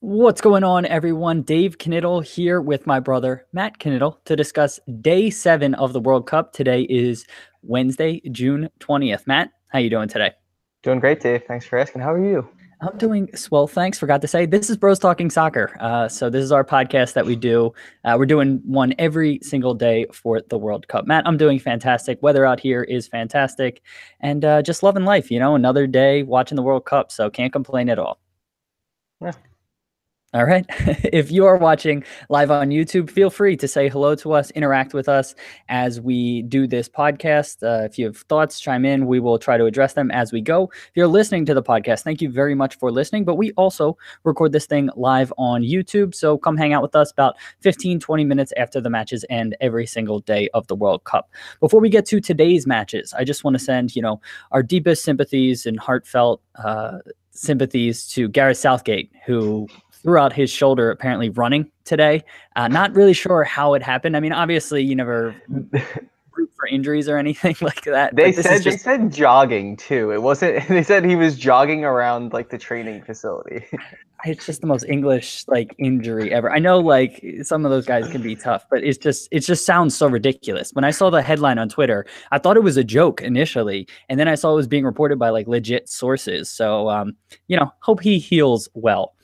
What's going on, everyone? Dave Knittel here with my brother Matt Knittel to discuss day 7 of the World Cup. Today is Wednesday, June 20th. Matt, how you doing today? Doing great, Dave. Thanks for asking. How are you? I'm doing well, thanks. Forgot to say, this is Bros Talking Soccer. So this is our podcast that we do. We're doing one every single day for the World Cup. Matt, I'm doing fantastic. Weather out here is fantastic, and just loving life. Another day watching the World Cup, so can't complain at all. Yeah. All right. If you are watching live on YouTube, feel free to say hello to us, interact with us as we do this podcast. If you have thoughts, chime in. We will try to address them as we go. If you're listening to the podcast, thank you very much for listening. But we also record this thing live on YouTube. So come hang out with us about 15, 20 minutes after the matches end every single day of the World Cup. Before we get to today's matches, I just want to send, our deepest sympathies and heartfelt sympathies to Gareth Southgate, who threw out his shoulder apparently running today. Not really sure how it happened. I mean, obviously you never root for injuries or anything like that, They but this is said they just, said jogging too. It wasn't. They said he was jogging around like the training facility. it's just the most English like injury ever. I know like some of those guys can be tough, but it just sounds so ridiculous. When I saw the headline on Twitter, I thought it was a joke initially, and then I saw it was being reported by like legit sources. So hope he heals well.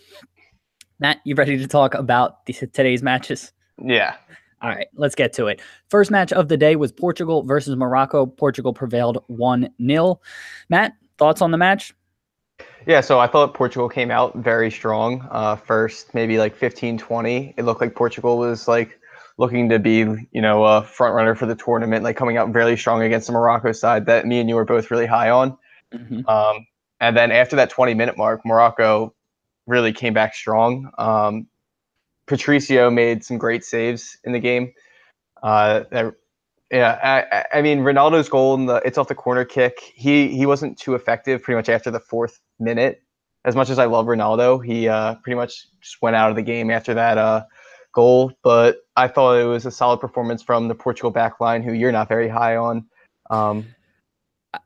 Matt, you ready to talk about today's matches? Yeah. All right, let's get to it. First match of the day was Portugal versus Morocco. Portugal prevailed 1-0. Matt, thoughts on the match? Yeah. So I thought Portugal came out very strong. First, maybe like 15, 20. It looked like Portugal was like looking to be, a front runner for the tournament, like coming out very strong against the Morocco side that me and you were both really high on. Mm-hmm. And then after that 20-minute mark, Morocco really came back strong. Patricio made some great saves in the game. I mean, Ronaldo's goal it's off the corner kick. He wasn't too effective pretty much after the 4th minute. As much as I love Ronaldo, he pretty much just went out of the game after that goal. But I thought it was a solid performance from the Portugal back line, who you're not very high on.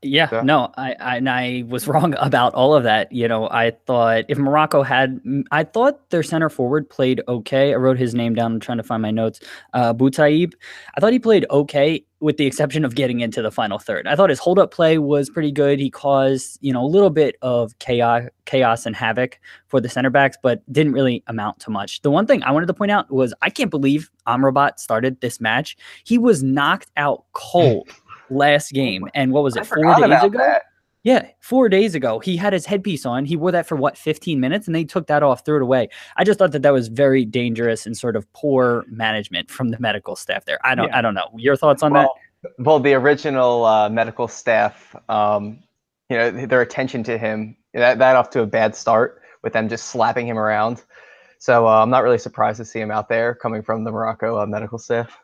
Yeah, So. no, I was wrong about all of that. I thought if Morocco had, I thought their center forward played okay. I wrote his name down. I'm trying to find my notes. Boutaib. I thought he played okay, with the exception of getting into the final third. I thought his hold up play was pretty good. He caused, a little bit of chaos and havoc for the center backs, but didn't really amount to much. The one thing I wanted to point out was I can't believe Amrabat started this match. He was knocked out cold last game. And what was I it, 4 forgot days about ago? that. Yeah, 4 days ago, he had his headpiece on. He wore that for what, 15 minutes, and they took that off, threw it away. I just thought that was very dangerous and sort of poor management from the medical staff there. I Yeah. don't know. Your thoughts on that? Well, the original medical staff, their attention to him, that off to a bad start with them just slapping him around. So I'm not really surprised to see him out there coming from the Morocco medical staff.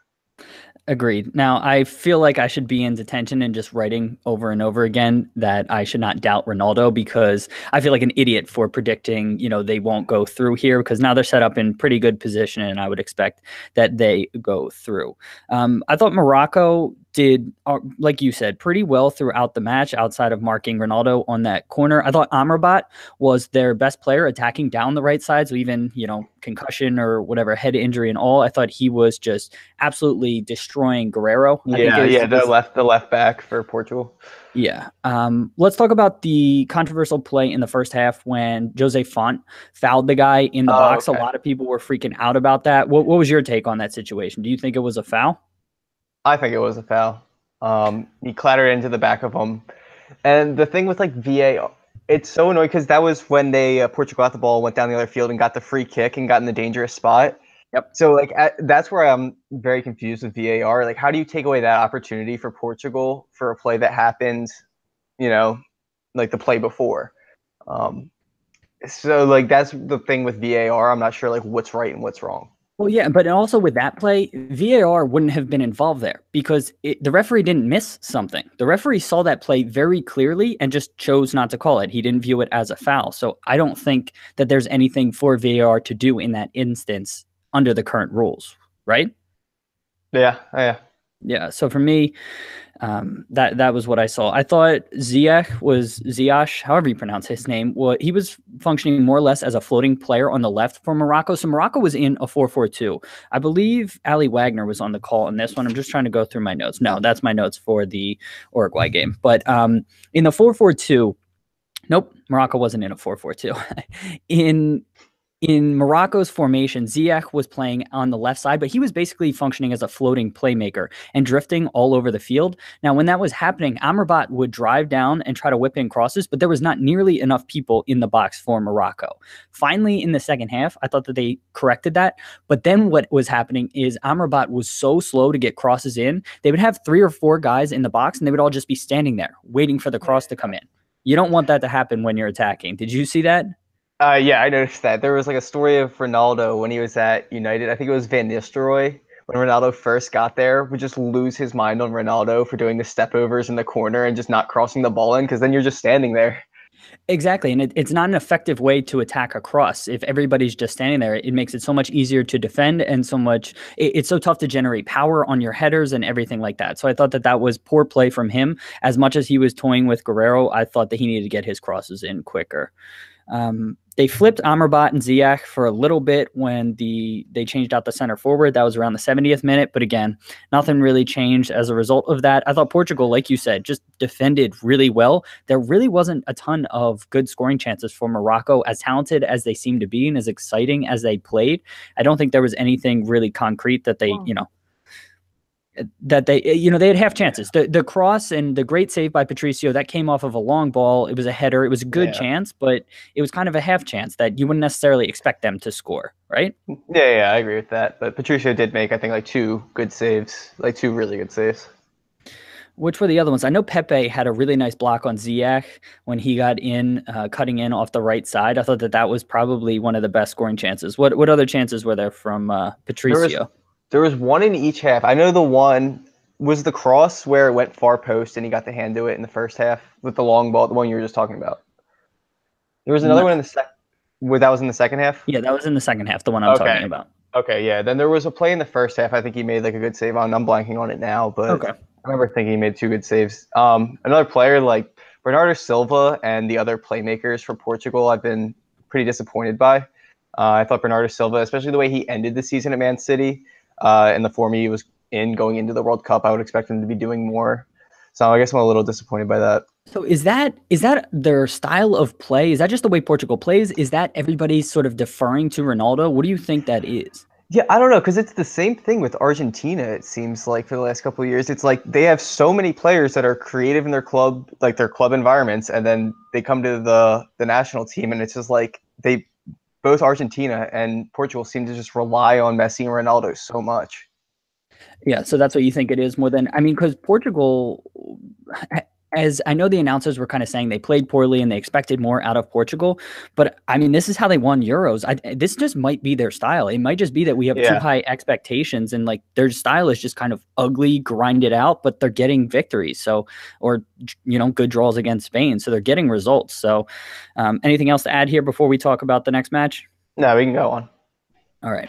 Agreed. Now, I feel like I should be in detention and just writing over and over again that I should not doubt Ronaldo, because I feel like an idiot for predicting, they won't go through here, because now they're set up in pretty good position and I would expect that they go through. I thought Morocco did, like you said, pretty well throughout the match outside of marking Ronaldo on that corner. I thought Amrabat was their best player attacking down the right side. So even, concussion or whatever, head injury and all, I thought he was just absolutely destroying Guerrero. I think The left back for Portugal. yeah. Let's talk about the controversial play in the first half when Jose Font fouled the guy in the box. Okay. A lot of people were freaking out about that. What was your take on that situation? Do you think it was a foul? I think it was a foul. He clattered into the back of him. And the thing with like VAR, it's so annoying because that was when they Portugal got the ball, went down the other field, and got the free kick and got in the dangerous spot. Yep. So like that's where I'm very confused with VAR. Like, how do you take away that opportunity for Portugal for a play that happened, like the play before? So like that's the thing with VAR. I'm not sure like what's right and what's wrong. Well, yeah, but also with that play, VAR wouldn't have been involved there because the referee didn't miss something. The referee saw that play very clearly and just chose not to call it. He didn't view it as a foul. So I don't think that there's anything for VAR to do in that instance under the current rules, right? Yeah. Yeah. So for me, That was what I saw. I thought Ziyech, however you pronounce his name. He was functioning more or less as a floating player on the left for Morocco. So Morocco was in a 4-4-2. I believe Ali Wagner was on the call in this one. I'm just trying to go through my notes. No, that's my notes for the Uruguay game. But in the 4-4-2, nope, Morocco wasn't in a 4-4-2. In Morocco's formation, Ziyech was playing on the left side, but he was basically functioning as a floating playmaker and drifting all over the field. Now, when that was happening, Amrabat would drive down and try to whip in crosses, but there was not nearly enough people in the box for Morocco. Finally, in the second half, I thought that they corrected that. But then what was happening is Amrabat was so slow to get crosses in. They would have 3 or 4 guys in the box, and they would all just be standing there waiting for the cross to come in. You don't want that to happen when you're attacking. Did you see that? Yeah, I noticed that. There was like a story of Ronaldo when he was at United. I think it was Van Nistelrooy when Ronaldo first got there, would just lose his mind on Ronaldo for doing the stepovers in the corner and just not crossing the ball in because then you're just standing there. Exactly. And it's not an effective way to attack a cross. If everybody's just standing there, it makes it so much easier to defend and it's so tough to generate power on your headers and everything like that. So I thought that was poor play from him. As much as he was toying with Guerrero, I thought that he needed to get his crosses in quicker. They flipped Amrabat and Ziyech for a little bit when they changed out the center forward. That was around the 70th minute. But again, nothing really changed as a result of that. I thought Portugal, like you said, just defended really well. There really wasn't a ton of good scoring chances for Morocco, as talented as they seemed to be and as exciting as they played. I don't think there was anything really concrete that they they had half chances. The cross and the great save by Patricio, that came off of a long ball. It was a header. It was a good chance, but it was kind of a half chance that you wouldn't necessarily expect them to score, right? Yeah, I agree with that. But Patricio did make, I think, like 2 good saves, like 2 really good saves. Which were the other ones? I know Pepe had a really nice block on Ziyech when he got in, cutting in off the right side. I thought that was probably one of the best scoring chances. What other chances were there from Patricio? There was one in each half. I know the one was the cross where it went far post and he got the hand to it in the first half with the long ball, the one you were just talking about. There was another one in the second, where that was in the second half? Yeah, that was in the second half, the one I'm talking about. Okay, yeah. Then there was a play in the first half I think he made like a good save on. I'm blanking on it now, but I remember thinking he made 2 good saves. Another player like Bernardo Silva and the other playmakers for Portugal I've been pretty disappointed by. I thought Bernardo Silva, especially the way he ended the season at Man City, and the form he was in going into the World Cup, I would expect him to be doing more. So I guess I'm a little disappointed by that. So is that their style of play? Is that just the way Portugal plays? Is that everybody sort of deferring to Ronaldo? What do you think that is? Yeah, I don't know, because it's the same thing with Argentina, it seems like, for the last couple of years. It's like they have so many players that are creative in their club, like their club environments, and then they come to the national team, and it's just like both Argentina and Portugal seem to just rely on Messi and Ronaldo so much. Yeah, so that's what you think it is more than, I mean, because Portugal, as I know the announcers were kind of saying they played poorly and they expected more out of Portugal, but I mean, this is how they won Euros. This just might be their style. It might just be that we have too high expectations and like their style is just kind of ugly, grinded out, but they're getting victories. So, or, good draws against Spain. So they're getting results. So anything else to add here before we talk about the next match? No, we can go on. All right,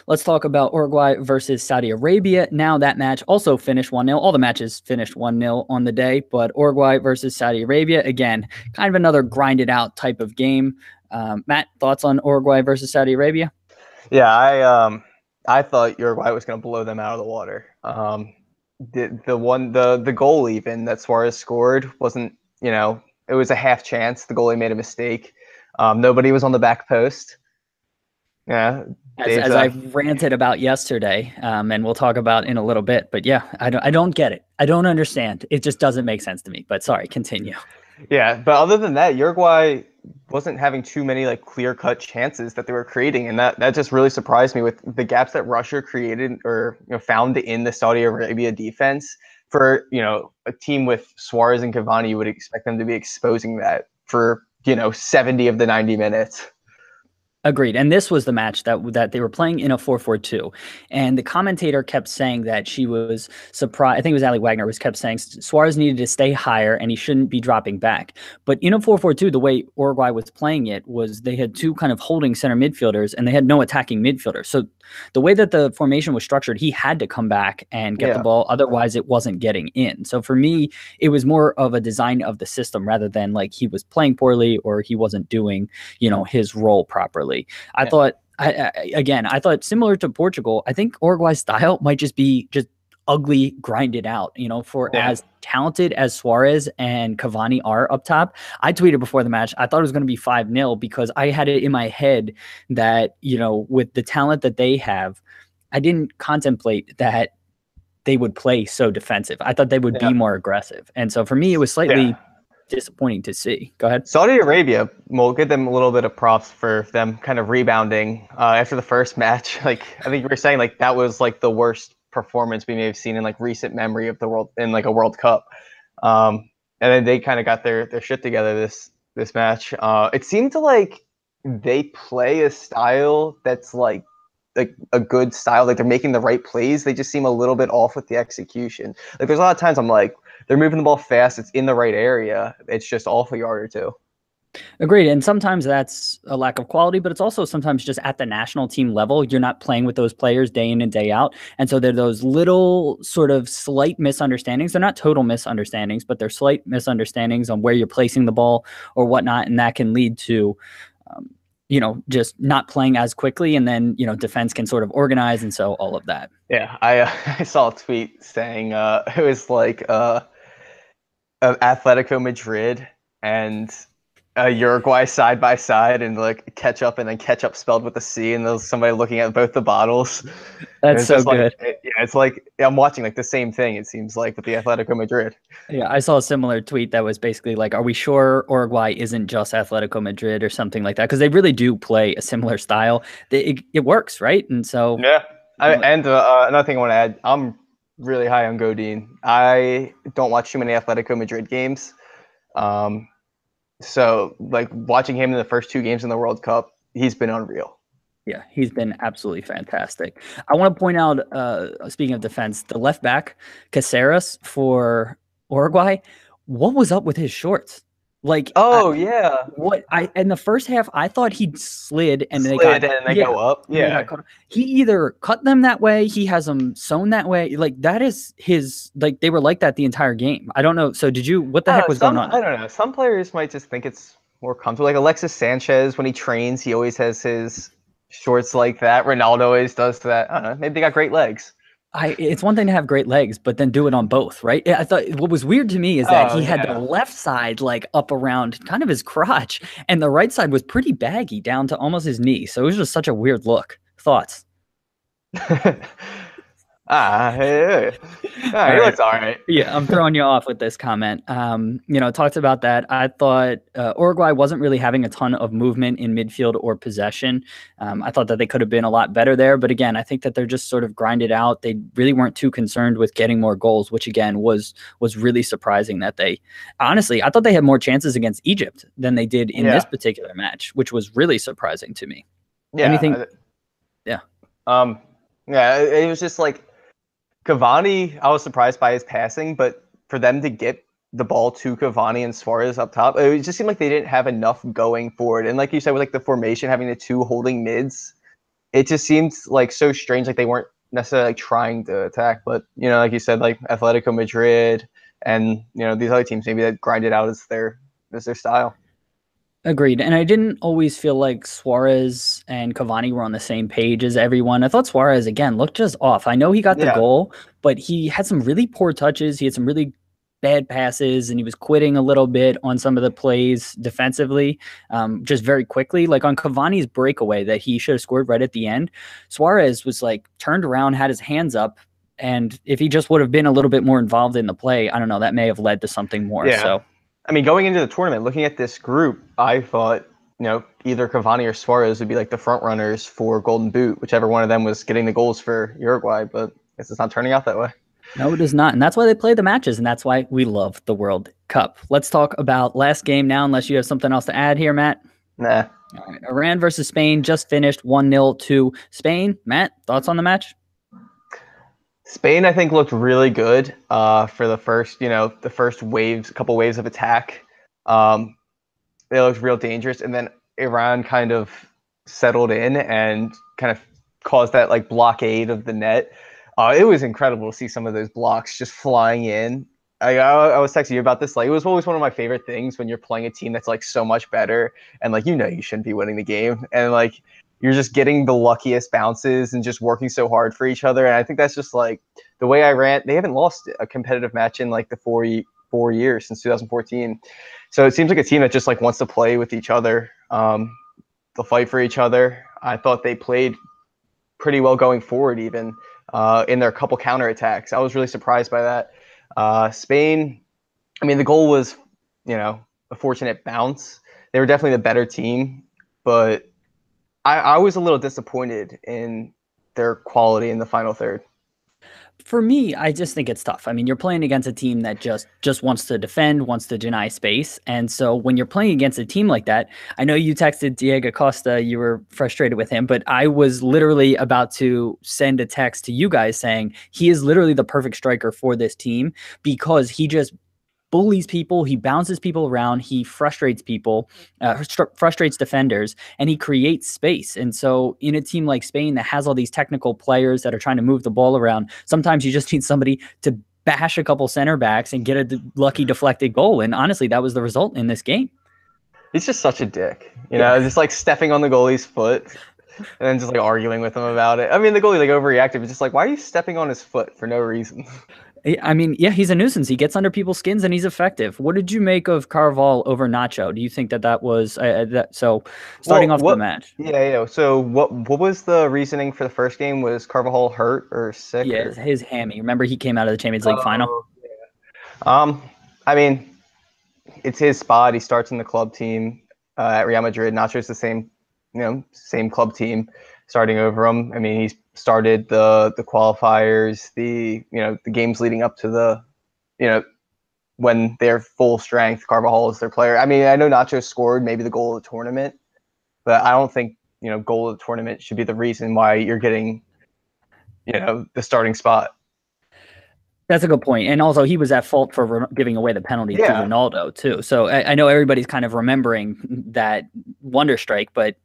let's talk about Uruguay versus Saudi Arabia. Now that match also finished 1-0. All the matches finished 1-0 on the day, but Uruguay versus Saudi Arabia, again, kind of another grinded out type of game. Matt, thoughts on Uruguay versus Saudi Arabia? Yeah, I thought Uruguay was going to blow them out of the water. The goal even that Suarez scored wasn't, it was a half chance. The goalie made a mistake. Nobody was on the back post. Yeah. As I ranted about yesterday, and we'll talk about in a little bit, but yeah, I don't get it. I don't understand. It just doesn't make sense to me. But sorry, continue. Yeah, but other than that, Uruguay wasn't having too many like clear-cut chances that they were creating, and that just really surprised me with the gaps that Russia created or found in the Saudi Arabia defense. For a team with Suarez and Cavani, you would expect them to be exposing that for 70 of the 90 minutes. Agreed. And this was the match that they were playing in a 4-4-2. And the commentator kept saying that she was surprised. I think it was Ali Wagner was kept saying Suarez needed to stay higher and he shouldn't be dropping back. But in a 4-4-2, the way Uruguay was playing it was they had two kind of holding center midfielders and they had no attacking midfielders. So the way that the formation was structured, he had to come back and get the ball. Otherwise, it wasn't getting in. So for me, it was more of a design of the system rather than like he was playing poorly or he wasn't doing, his role properly. I thought, I thought similar to Portugal, I think Uruguay's style might just be just ugly, grinded out, for as talented as Suarez and Cavani are up top. I tweeted before the match, I thought it was going to be 5-0 because I had it in my head that, with the talent that they have, I didn't contemplate that they would play so defensive. I thought they would be more aggressive. And so for me, it was slightly disappointing to see. Go ahead. Saudi Arabia, we'll give them a little bit of props for them kind of rebounding after the first match. Like, I think you were saying, like, that was like the worst performance we may have seen in like recent memory of the world in like a World Cup. And then they kind of got their shit together this match. It seemed to like they play a style that's like a good style. Like they're making the right plays. They just seem a little bit off with the execution. Like there's a lot of times I'm like, they're moving the ball fast. It's in the right area. It's just off a yard or two. Agreed. And sometimes that's a lack of quality, but it's also sometimes just at the national team level, you're not playing with those players day in and day out. And so there are those little sort of slight misunderstandings. They're not total misunderstandings, but they're slight misunderstandings on where you're placing the ball or whatnot. And that can lead to, just not playing as quickly. And then, defense can sort of organize. And so all of that. Yeah. I saw a tweet saying it was like Atletico Madrid and Uruguay side by side, and like ketchup, and then ketchup spelled with a C, and there's somebody looking at both the bottles. That's so good. It's like I'm watching like the same thing. It seems like with the Atletico Madrid. Yeah, I saw a similar tweet that was basically like, "Are we sure Uruguay isn't just Atletico Madrid or something like that?" Because they really do play a similar style. It works, right? And so another thing I want to add, I'm really high on Godin. I don't watch too many Atletico Madrid games. So, like, watching him in the first two games in the World Cup, he's been unreal. Yeah, he's been absolutely fantastic. I want to point out, speaking of defense, the left back, Caceres for Uruguay, what was up with his shorts? Like, in the first half, I thought he slid and they go up. Yeah, he either cut them that way, he has them sewn that way. Like that is his. Like they were like that the entire game. I don't know. So did you? What the heck was going on? I don't know. Some players might just think it's more comfortable. Like Alexis Sanchez, when he trains, he always has his shorts like that. Ronaldo always does that. I don't know. Maybe they got great legs. It's one thing to have great legs, but then do it on both, right? I thought what was weird to me is that he had the left side like up around kind of his crotch, and the right side was pretty baggy down to almost his knee. So it was just such a weird look. Thoughts? He looks all right. Yeah, I'm throwing you off with this comment. Talked about that. I thought Uruguay wasn't really having a ton of movement in midfield or possession. I thought that they could have been a lot better there. But again, I think that they're just sort of grinded out. They really weren't too concerned with getting more goals, which again was really surprising that honestly, I thought they had more chances against Egypt than they did in this particular match, which was really surprising to me. Yeah. Anything? It was just like, Cavani, I was surprised by his passing, but for them to get the ball to Cavani and Suarez up top, it just seemed like they didn't have enough going forward. And like you said, with like the formation, having the two holding mids, it just seemed like so strange. Like they weren't necessarily like trying to attack, but like you said, like Atletico Madrid and these other teams, maybe that grind it out as their style. Agreed. And I didn't always feel like Suarez and Cavani were on the same page as everyone. I thought Suarez, again, looked just off. I know he got the goal, but he had some really poor touches. He had some really bad passes, and he was quitting a little bit on some of the plays defensively, just very quickly. Like on Cavani's breakaway that he should have scored right at the end, Suarez was like turned around, had his hands up, and if he just would have been a little bit more involved in the play, I don't know, that may have led to something more. Yeah. So. I mean, going into the tournament, looking at this group, I thought, either Cavani or Suarez would be like the front runners for Golden Boot, whichever one of them was getting the goals for Uruguay, but I guess it's not turning out that way. No, it is not. And that's why they play the matches, and that's why we love the World Cup. Let's talk about last game now, unless you have something else to add here, Matt. Nah. All right. Iran versus Spain just finished 1-0 to Spain. Matt, thoughts on the match? Spain, I think, looked really good for the first, the first waves, couple waves of attack. Um, they looked real dangerous, and then Iran kind of settled in and kind of caused that like blockade of the net. It was incredible to see some of those blocks just flying in. I was texting you about this. Like, it was always one of my favorite things when you're playing a team that's like so much better, and like you shouldn't be winning the game, and like you're just getting the luckiest bounces and just working so hard for each other. And I think that's just like the way Iran. They haven't lost a competitive match in like the 4 years since 2014. So it seems like a team that just like wants to play with each other. They'll fight for each other. I thought they played pretty well going forward, even in their couple counterattacks. I was really surprised by that. Spain, I mean, the goal was, a fortunate bounce. They were definitely the better team, but I was a little disappointed in their quality in the final third. For me, I just think it's tough. I mean, you're playing against a team that just wants to defend, wants to deny space. And so when you're playing against a team like that, I know you texted Diego Costa, you were frustrated with him, but I was literally about to send a text to you guys saying he is literally the perfect striker for this team because he just bullies people, he bounces people around, he frustrates people, frustrates defenders, and he creates space. And so in a team like Spain that has all these technical players that are trying to move the ball around, sometimes you just need somebody to bash a couple center backs and get a lucky deflected goal. And honestly, that was the result in this game. He's just such a dick, just like stepping on the goalie's foot and then just like arguing with him about it. I mean, the goalie like overreacted, but just like, why are you stepping on his foot for no reason? I mean, yeah, he's a nuisance. He gets under people's skins and he's effective. What did you make of Carval over Nacho? Do you think that was so? Starting off the match, yeah. So what was the reasoning for the first game? Was Carvajal hurt or sick? Yeah, or? his hammy. Remember, he came out of the Champions League final. Yeah. I mean, it's his spot. He starts in the club team at Real Madrid. Nacho's the same, same club team starting over him. I mean, he's started the qualifiers, the games leading up to the, when they're full strength. Carvajal is their player. I mean, I know Nacho scored maybe the goal of the tournament, but I don't think goal of the tournament should be the reason why you're getting the starting spot. That's a good point. And also, he was at fault for giving away the penalty to Ronaldo, too. So I know everybody's kind of remembering that wonder strike, but,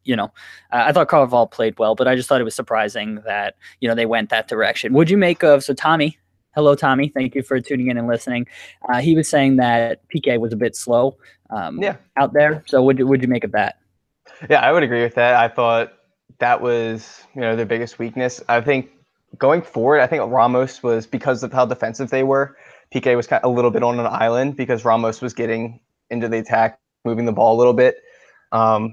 I thought Carvajal played well, but I just thought it was surprising that, they went that direction. What'd you make of, so Tommy, hello, Tommy. Thank you for tuning in and listening. He was saying that Piqué was a bit slow out there. So what'd you make of that? Yeah, I would agree with that. I thought that was, their biggest weakness. I think going forward, I think Ramos was, because of how defensive they were, Piqué was kind of a little bit on an island because Ramos was getting into the attack, moving the ball a little bit. But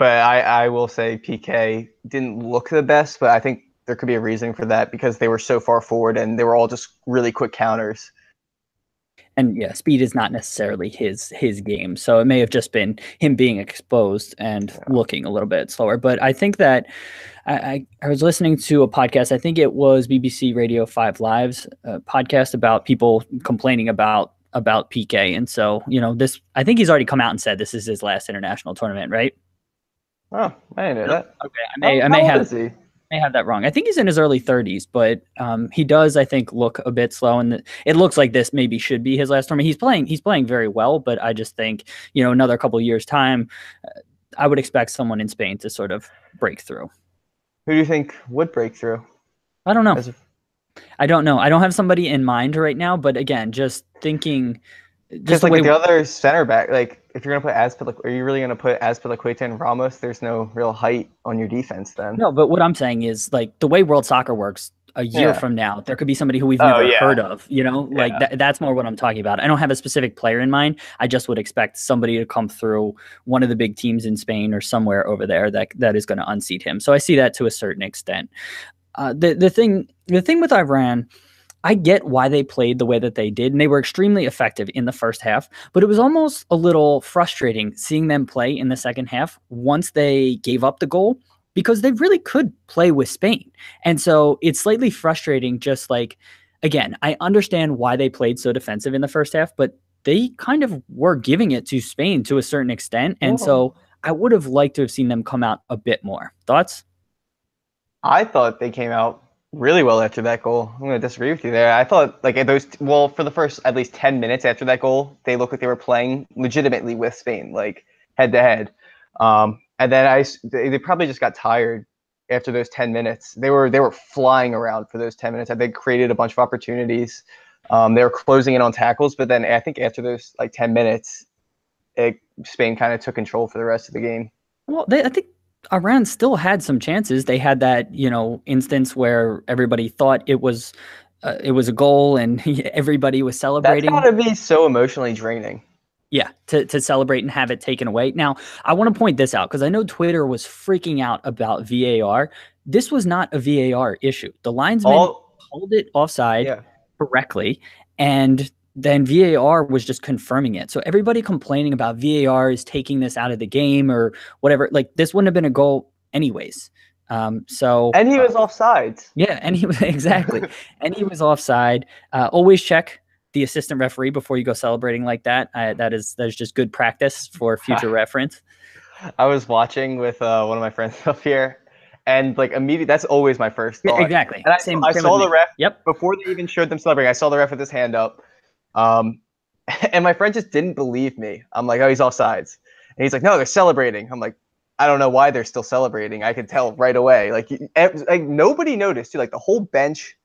I will say Piqué didn't look the best, but I think there could be a reason for that because they were so far forward and they were all just really quick counters. And yeah, speed is not necessarily his game. So it may have just been him being exposed and looking a little bit slower. But I think that I was listening to a podcast. I think it was BBC Radio 5 Live's podcast about people complaining about Piqué. And so, this, I think he's already come out and said this is his last international tournament, right? Oh, I didn't know that. Okay, I may have that wrong. I think he's in his early 30s, but he does, I think, look a bit slow, and it looks like this maybe should be his last tournament. He's playing very well, but I just think another couple of years time, I would expect someone in Spain to sort of break through. Who do you think would break through? I don't know. I don't know. I don't have somebody in mind right now, but again, just thinking. Just like the other center back, like if you're gonna put Azpilicueta, are you really gonna put Azpilicueta and Ramos? There's no real height on your defense then. No, but what I'm saying is like the way world soccer works. A year from now, there could be somebody who we've never heard of. That's more what I'm talking about. I don't have a specific player in mind. I just would expect somebody to come through one of the big teams in Spain or somewhere over there that is going to unseat him. So I see that to a certain extent. The thing with Iran, I get why they played the way that they did, and they were extremely effective in the first half, but it was almost a little frustrating seeing them play in the second half once they gave up the goal, because they really could play with Spain. And so it's slightly frustrating, just like, again, I understand why they played so defensive in the first half, but they kind of were giving it to Spain to a certain extent. And so I would have liked to have seen them come out a bit more. Thoughts? I thought they came out really well after that goal. I'm going to disagree with you there. I thought like for the first at least 10 minutes after that goal, they looked like they were playing legitimately with Spain, like head to head. And then they probably just got tired after those 10 minutes. They were flying around for those 10 minutes. They created a bunch of opportunities. They were closing in on tackles, but then I think after those like 10 minutes, Spain kind of took control for the rest of the game. Well, I think Iran still had some chances. They had that, instance where everybody thought it was a goal and everybody was celebrating. That's gotta be so emotionally draining. Yeah, to celebrate and have it taken away. Now, I want to point this out because I know Twitter was freaking out about VAR. This was not a VAR issue. The linesman called it offside correctly, and then VAR was just confirming it. So everybody complaining about VAR is taking this out of the game or whatever, like this wouldn't have been a goal anyways. And he was offside. Yeah, and he was exactly, and he was offside. Always check the assistant referee before you go celebrating like that. That is just good practice for future reference. I was watching with one of my friends up here, and like immediately, that's always my first thought. Yeah, exactly. And I saw the ref. Yep. Before they even showed them celebrating, I saw the ref with his hand up. And my friend just didn't believe me. I'm like, oh, he's offsides. And he's like, no, they're celebrating. I'm like, I don't know why they're still celebrating. I could tell right away. Like nobody noticed. Like the whole bench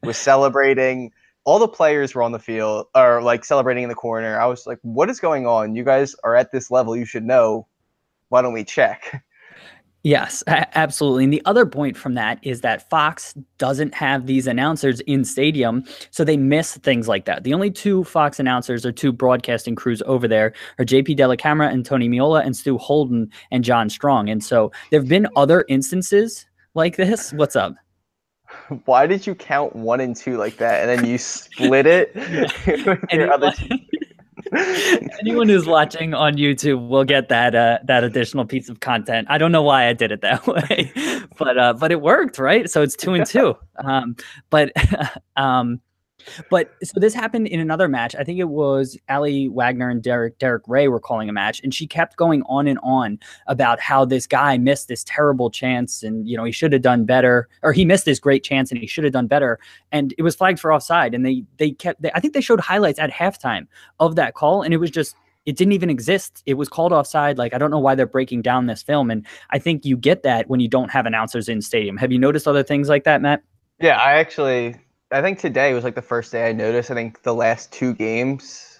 was celebrating. All the players were on the field or like celebrating in the corner. I was like, what is going on? You guys are at this level. You should know. Why don't we check? Yes, absolutely. And the other point from that is that Fox doesn't have these announcers in stadium, so they miss things like that. The only two Fox announcers or two broadcasting crews over there are JP Dellacamera and Tony Miola and Stu Holden and John Strong. And so there have been other instances like this. What's up? Why did you count 1 and 2 like that, and then you split it with your other team? Anyone who's watching on YouTube will get that additional piece of content. I don't know why I did it that way, but it worked, right? So it's 2 and 2. But so this happened in another match. I think it was Ali Wagner and Derek Ray were calling a match, and she kept going on and on about how this guy missed this terrible chance, and he should have done better, or he missed this great chance and he should have done better. And it was flagged for offside. And I think they showed highlights at halftime of that call, and it didn't even exist. It was called offside. Like, I don't know why they're breaking down this film. And I think you get that when you don't have announcers in stadium. Have you noticed other things like that, Matt? Yeah, I think today was like the first day I noticed. I think the last 2 games,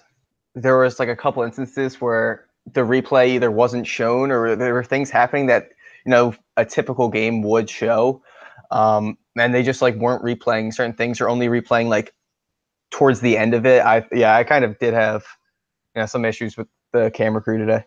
there was like a couple instances where the replay either wasn't shown or there were things happening that, a typical game would show. And they just like weren't replaying certain things or only replaying like towards the end of it. I kind of did have some issues with the camera crew today.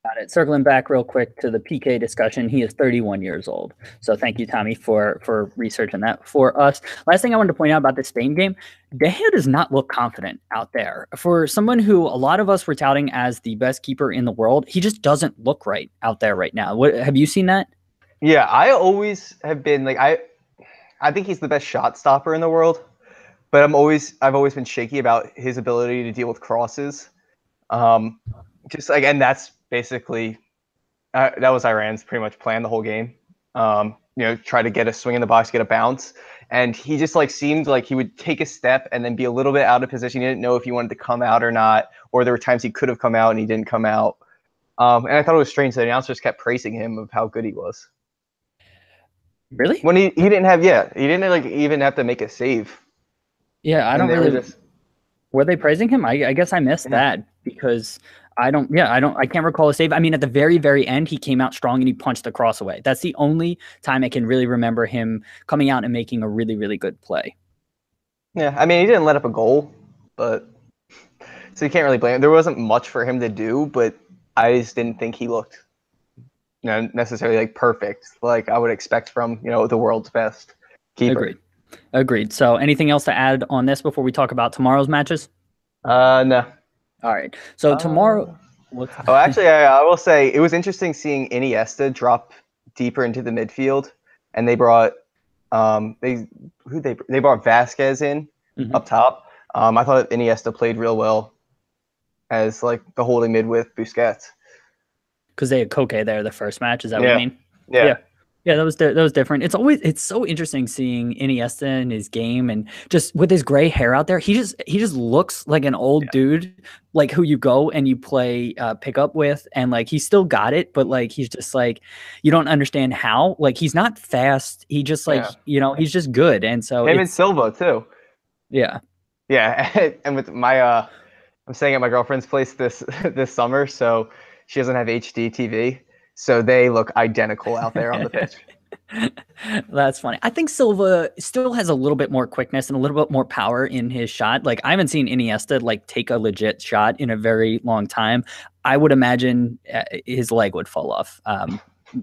Got it. Circling back real quick to the PK discussion, he is 31 years old. So thank you, Tommy, for researching that for us. Last thing I wanted to point out about the Spain game, De Gea does not look confident out there. For someone who a lot of us were touting as the best keeper in the world, he just doesn't look right out there right now. Have you seen that? Yeah, I always have been like I think he's the best shot stopper in the world, but I've always been shaky about his ability to deal with crosses. Just like, and that's basically that was Iran's pretty much plan the whole game. Try to get a swing in the box, get a bounce, and he just like seemed like he would take a step and then be a little bit out of position. He didn't know if he wanted to come out or not, or there were times he could have come out and he didn't come out. And I thought it was strange that the announcers kept praising him of how good he was. Really? When he didn't like even have to make a save. Yeah, I don't really. Were they praising him? I guess I missed that because I can't recall a save. I mean, at the very, very end, he came out strong and he punched the cross away. That's the only time I can really remember him coming out and making a really, really good play. Yeah, I mean, he didn't let up a goal, but so you can't really blame him. There wasn't much for him to do, but I just didn't think he looked necessarily like perfect, like I would expect from, the world's best keeper. Agreed. So anything else to add on this before we talk about tomorrow's matches? No. All right. So tomorrow. Actually, I will say it was interesting seeing Iniesta drop deeper into the midfield, and they brought they brought Vasquez in up top. I thought Iniesta played real well as like the holding mid with Busquets. because they had Koke there the first match. Is that what you Yeah, mean? yeah, Yeah. Yeah, that was different. It's so interesting seeing Iniesta in his game and just with his gray hair out there. He just looks like an old yeah, dude, like who you go and you play pickup with, and like he's still got it, but like he's just like you don't understand how. Like he's not fast. He just like yeah. he's just good, and so Him and it's Silva too. yeah. Yeah, and with my I'm staying at my girlfriend's place this this summer, so she doesn't have HD TV, so they look identical out there on the pitch. That's funny. I think Silva still has a little bit more quickness and a little bit more power in his shot. Like I haven't seen Iniesta like take a legit shot in a very long time. I would imagine his leg would fall off.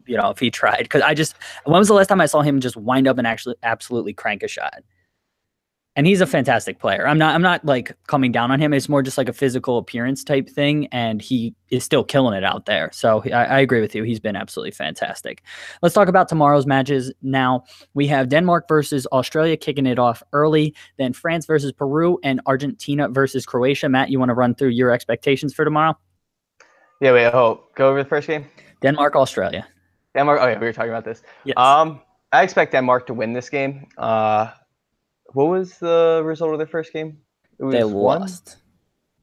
If he tried, because when was the last time I saw him just wind up and actually absolutely crank a shot? And he's a fantastic player. I'm not like coming down on him. It's more just like a physical appearance type thing, and he is still killing it out there. So I agree with you. He's been absolutely fantastic. Let's talk about tomorrow's matches now. We have Denmark versus Australia kicking it off early, then France versus Peru, and Argentina versus Croatia. Matt, you want to run through your expectations for tomorrow? Yeah, wait, go over the first game. Denmark, Australia. Denmark. Oh yeah, we were talking about this. Yes. I expect Denmark to win this game. What was the result of their first game? It was they lost.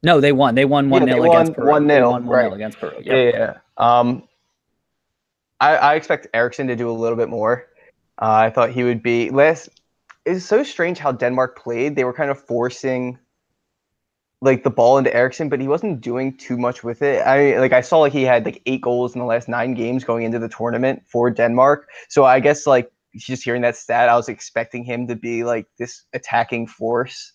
No, they won. They won 1-0 against Peru. 1-0. They won 1-0 right. against Peru. Yep. Yeah. I expect Eriksson to do a little bit more. I thought he would be less. It's so strange how Denmark played. They were kind of forcing like the ball into Eriksson, but he wasn't doing too much with it. I saw like he had like 8 goals in the last 9 games going into the tournament for Denmark. So I guess like just hearing that stat, I was expecting him to be like this attacking force.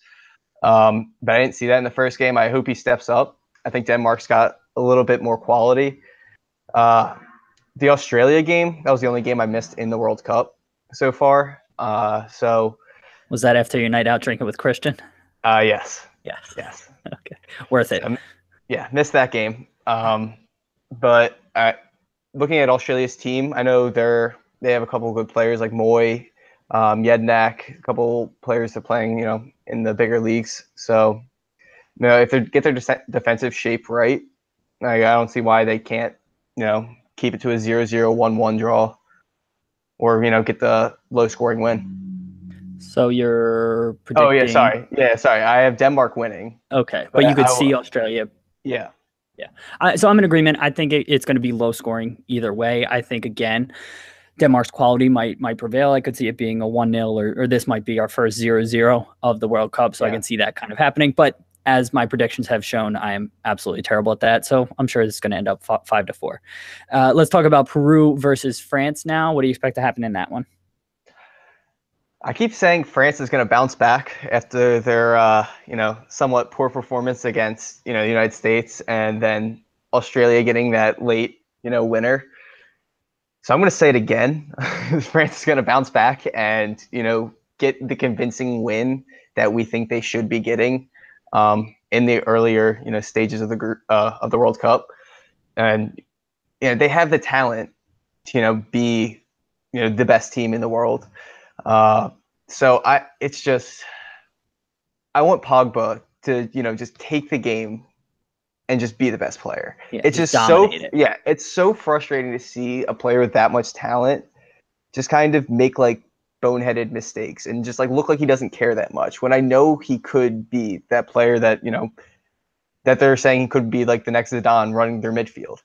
But I didn't see that in the first game. I hope he steps up. I think Denmark's got a little bit more quality. The Australia game, that was the only game I missed in the World Cup so far. So was that after your night out drinking with Christian? Yes. Yes. Okay. Worth it. Yeah, missed that game. But looking at Australia's team, I know they have a couple of good players like Moy, Jednak, a couple players that are playing, in the bigger leagues. So, if they get their defensive shape right, I don't see why they can't, keep it to a 0-0, 1-1 draw, or get the low-scoring win. So you're predicting... Oh, yeah, sorry. I have Denmark winning. Okay, but you could see Australia. Yeah. So I'm in agreement. I think it's going to be low scoring either way. I think, again, Denmark's quality might prevail. I could see it being a 1-0 or this might be our first 0-0 of the World Cup. So I can see that kind of happening. But as my predictions have shown, I am absolutely terrible at that. So I'm sure it's going to end up 5-4. Let's talk about Peru versus France now. What do you expect to happen in that one? I keep saying France is going to bounce back after their, somewhat poor performance against, the United States, and then Australia getting that late, winner. So I'm going to say it again. France is going to bounce back and, get the convincing win that we think they should be getting in the earlier, stages of the group of the World Cup. And, they have the talent to, be, the best team in the world. So I want Pogba to, just take the game and just be the best player. Yeah, it's just it's so frustrating to see a player with that much talent just kind of make like boneheaded mistakes and just like look like he doesn't care that much, when I know he could be that player that, that they're saying he could be like the next Zidane running their midfield.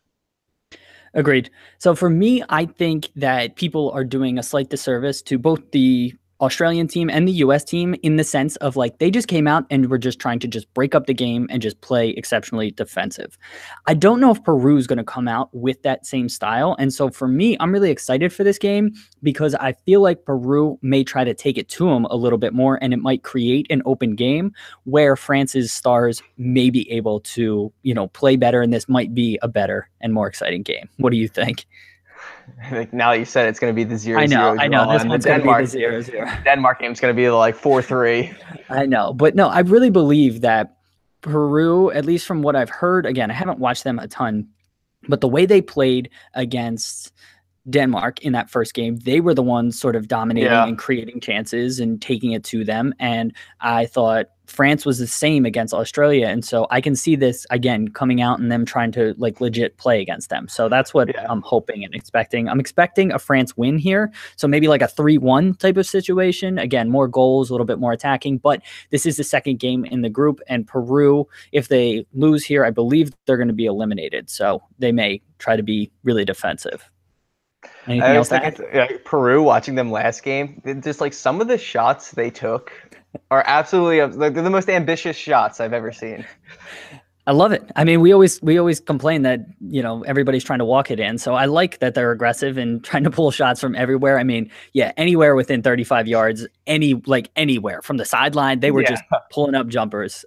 Agreed. So for me, I think that people are doing a slight disservice to both the Australian team and the US team in the sense of like they just came out and were just trying to just break up the game and just play exceptionally defensive. I don't know if Peru is going to come out with that same style. And so for me, I'm really excited for this game because I feel like Peru may try to take it to them a little bit more, and it might create an open game where France's stars may be able to, play better, and this might be a better and more exciting game. What do you think? Now that you said it's going to be the 0-0. I know. This one's going to be the 0-0. Denmark game's going to be like 4-3. I know. But no, I really believe that Peru, at least from what I've heard, again, I haven't watched them a ton, but the way they played against Denmark in that first game, they were the ones sort of dominating and creating chances and taking it to them. And I thought France was the same against Australia. And so I can see this again coming out and them trying to like legit play against them. So that's what I'm hoping and expecting. I'm expecting a France win here. So maybe like a 3-1 type of situation. Again, more goals, a little bit more attacking, but this is the second game in the group, and Peru, if they lose here, I believe they're going to be eliminated. So they may try to be really defensive. Anything else to add? Peru, watching them last game, just like some of the shots they took are absolutely like they're the most ambitious shots I've ever seen. I love it. I mean, we always complain that, you know, everybody's trying to walk it in. So I like that they're aggressive and trying to pull shots from everywhere. I mean, yeah, anywhere within 35 yards, anywhere from the sideline, they were just pulling up jumpers.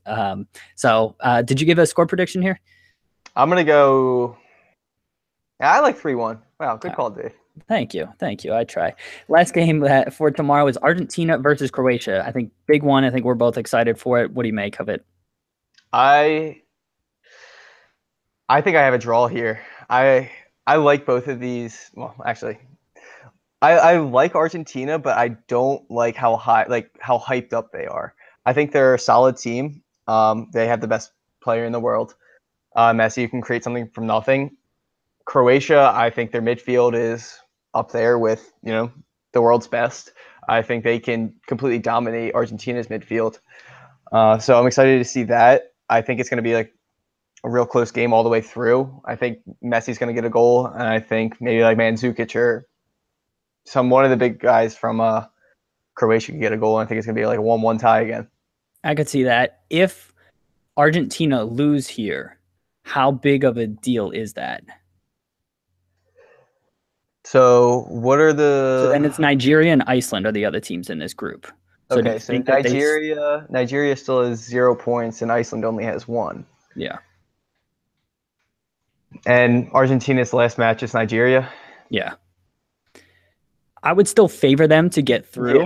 So did you give a score prediction here? I'm gonna go. I like 3-1. Wow, good call, Dave. Thank you. I try. Last game for tomorrow is Argentina versus Croatia. I think big one. I think we're both excited for it. What do you make of it? I think I have a draw here. I like both of these. Well, actually, I like Argentina, but I don't like how hyped up they are. I think they're a solid team. They have the best player in the world. Messi can create something from nothing. Croatia, I think their midfield is up there with, you know, the world's best. I think they can completely dominate Argentina's midfield. So I'm excited to see that. I think it's going to be like a real close game all the way through. I think Messi's going to get a goal, and I think maybe like Mandzukic or one of the big guys from Croatia can get a goal. And I think it's going to be like a 1-1 tie again. I could see that. If Argentina lose here, how big of a deal is that? So what are the? So then it's Nigeria and Iceland are the other teams in this group. So okay, so Nigeria still has 0 points, and Iceland only has 1. Yeah. And Argentina's last match is Nigeria. Yeah. I would still favor them to get through.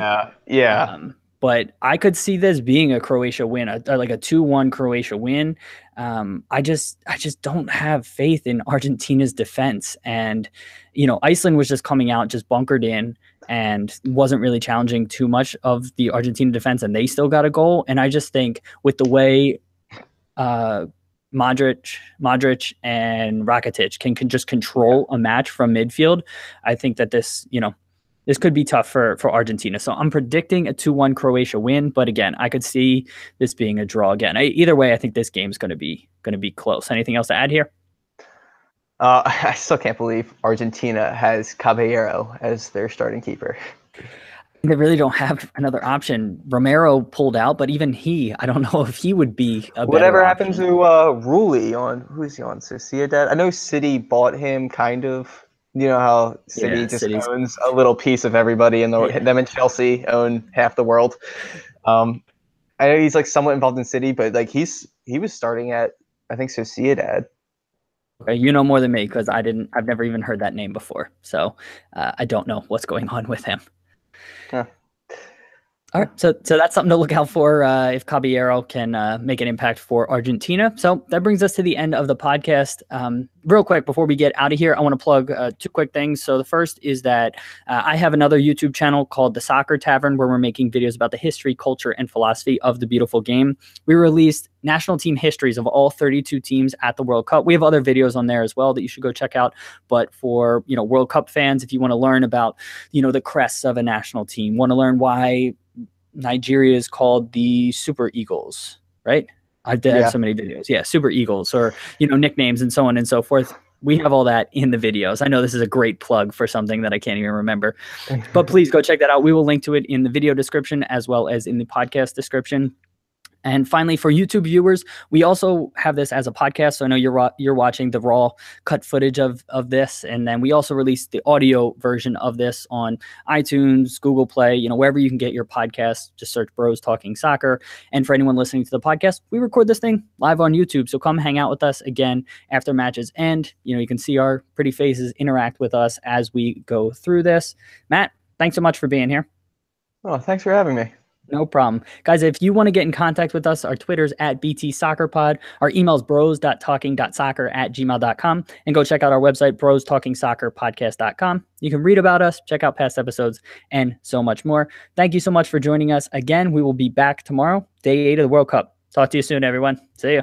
Yeah. But I could see this being a Croatia win, like a 2-1 Croatia win. I just don't have faith in Argentina's defense. And, you know, Iceland was just coming out, just bunkered in, and wasn't really challenging too much of the Argentina defense, and they still got a goal. And I just think with the way Modric and Rakitic can just control a match from midfield, I think that this could be tough for Argentina. So I'm predicting a 2-1 Croatia win. But again, I could see this being a draw again. Either way, I think this game's going to be close. Anything else to add here? I still can't believe Argentina has Caballero as their starting keeper. They really don't have another option. Romero pulled out, but even I don't know if he would be a Whatever better happened option. to Rulli who's he on? Sociedad? I know City bought him kind of. You know how City owns a little piece of everybody, and them and Chelsea own half the world. I know he's like somewhat involved in City, but like he was starting at, I think, Sociedad. Okay, you know more than me because I've never even heard that name before, so I don't know what's going on with him. Huh. All right, so that's something to look out for if Caballero can make an impact for Argentina. So that brings us to the end of the podcast. Real quick, before we get out of here, I want to plug 2 quick things. So the first is that I have another YouTube channel called The Soccer Tavern, where we're making videos about the history, culture, and philosophy of the beautiful game. We released national team histories of all 32 teams at the World Cup. We have other videos on there as well that you should go check out. But for, you know, World Cup fans, if you want to learn about, you know, the crests of a national team, want to learn why Nigeria is called the Super Eagles, right? I've had so many videos. Yeah, Super Eagles, or, you know, nicknames and so on and so forth. We have all that in the videos. I know this is a great plug for something that I can't even remember, but please go check that out. We will link to it in the video description as well as in the podcast description. And finally, for YouTube viewers, we also have this as a podcast. So I know you're watching the raw cut footage of this. And then we also released the audio version of this on iTunes, Google Play, you know, wherever you can get your podcast. Just search Bros Talking Soccer. And for anyone listening to the podcast, we record this thing live on YouTube. So come hang out with us again after matches end. You know, you can see our pretty faces, interact with us as we go through this. Matt, thanks so much for being here. Oh, thanks for having me. No problem. Guys, if you want to get in contact with us, our Twitter's at BT Soccer Pod. Our email's bros.talking.soccer@gmail.com. And go check out our website, brostalkingsoccerpodcast.com. You can read about us, check out past episodes, and so much more. Thank you so much for joining us. Again, we will be back tomorrow, day 8 of the World Cup. Talk to you soon, everyone. See ya.